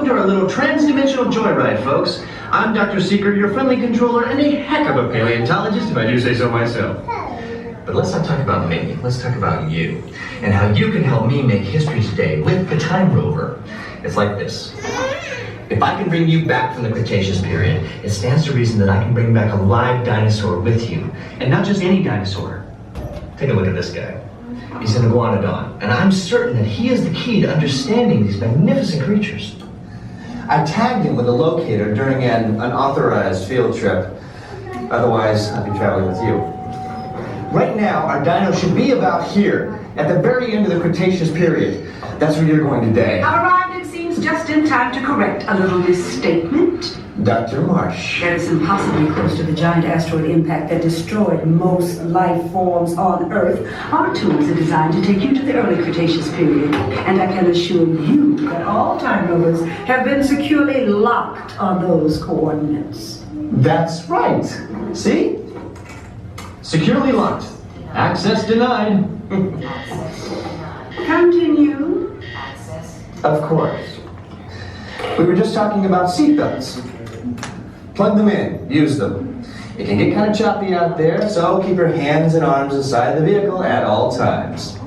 to our little trans-dimensional joyride, folks. I'm Dr. Seeker, your friendly controller, and a heck of a paleontologist, if I do say so myself. But let's not talk about me. Let's talk about you, and how you can help me make history today with the Time Rover. It's like this. If I can bring you back from the Cretaceous period, it stands to reason that I can bring back a live dinosaur with you, and not just any dinosaur. Take a look at this guy. He's an Iguanadon, and I'm certain that he is the key to understanding these magnificent creatures. I tagged him with a locator during an unauthorized field trip. Otherwise, I'd be traveling with you. Right now, our dino should be about here, at the very end of the Cretaceous period. That's where you're going today. I've arrived, it seems, just in time to correct a little misstatement. Dr. Marsh. That is impossibly close to the giant asteroid impact that destroyed most life forms on Earth. Our tools are designed to take you to the early Cretaceous period, and I can assure you that all Time Rovers have been securely locked on those coordinates. That's right. See? Securely locked. Access denied. Continue. Of course. We were just talking about seatbelts. Plug them in, use them. It can get kind of choppy out there, so keep your hands and arms inside the vehicle at all times.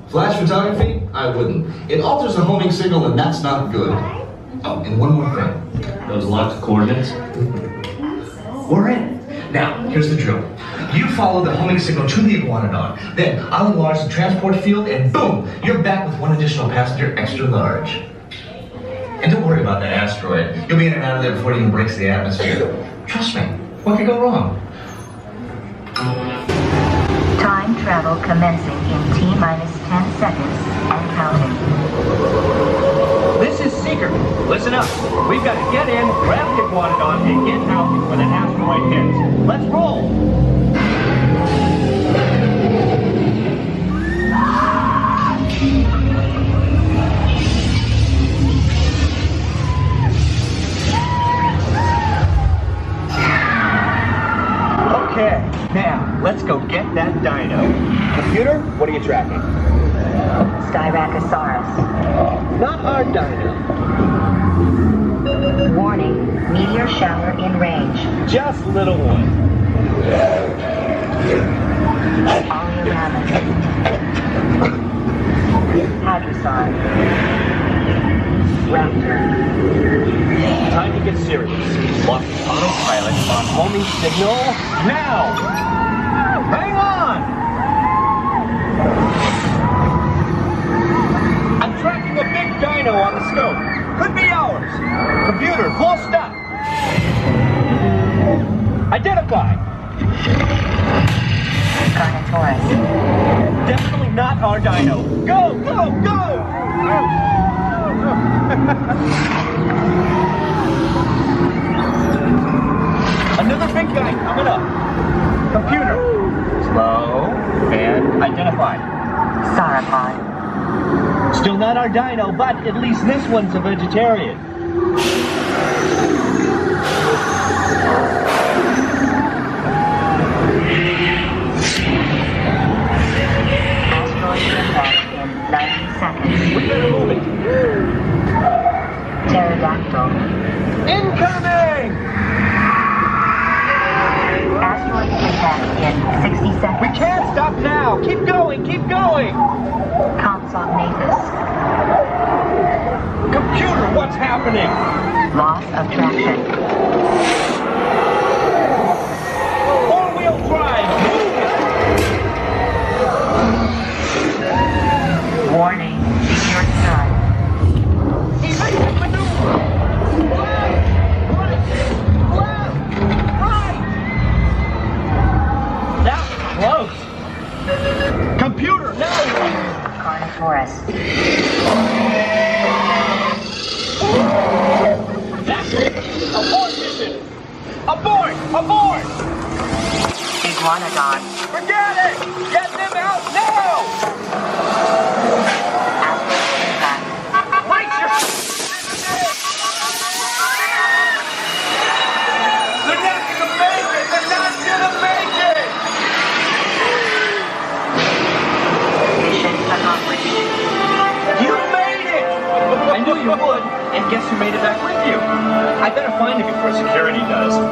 Flash photography? I wouldn't. It alters the homing signal, and that's not good. Oh, and one more thing. Those locked coordinates? We're in. Now, here's the drill. You follow the homing signal to the Iguanodon. Then I'll enlarge the transport field, and boom, you're back with one additional passenger extra large. And don't worry about that asteroid. You'll be in and out of there before it even breaks the atmosphere. Trust me, what could go wrong? Time travel commencing in T-minus 10 seconds and counting. This is Seeker. Listen up. We've got to get in, grab the Iguanodon, and get out when an asteroid hits. Let's roll! Okay, now, let's go get that dino. Computer, what are you tracking? Styracosaurus. Not our dino. Warning, meteor shower in range. Just little one. Oleoramid. Hadrosaur. Raptor. Time to get serious. Lock autopilot on homing signal now! Hang on! I'm tracking a big dino on the scope. Could be ours. Computer, full stop. Identify. Carnotaurus. Definitely not our dino. Go, go, go! Another big guy coming up. Computer. Slow and identify. Sauropod. Still not our dino, but at least this one's a vegetarian. Asteroid impact in 90 seconds. We better move it. Pterodactyl. Incoming! Asteroid impact in 60 seconds. We can't stop now. Keep going, keep going. Compsognathus. Computer, what's happening? Loss of traction. Four-wheel drive. Move it. Warning, meteor sun. Evasive maneuver. Left, right. That was close. Computer, now. Carnotaurus. That's it. Abort mission. Abort, abort. Iguanadon. Forget it. Get them out now. Asteroid impact. Brace your... They're not gonna make it. They're not gonna make it. Mission accomplished. You made it. I knew you would. And guess who made it back find it before security does.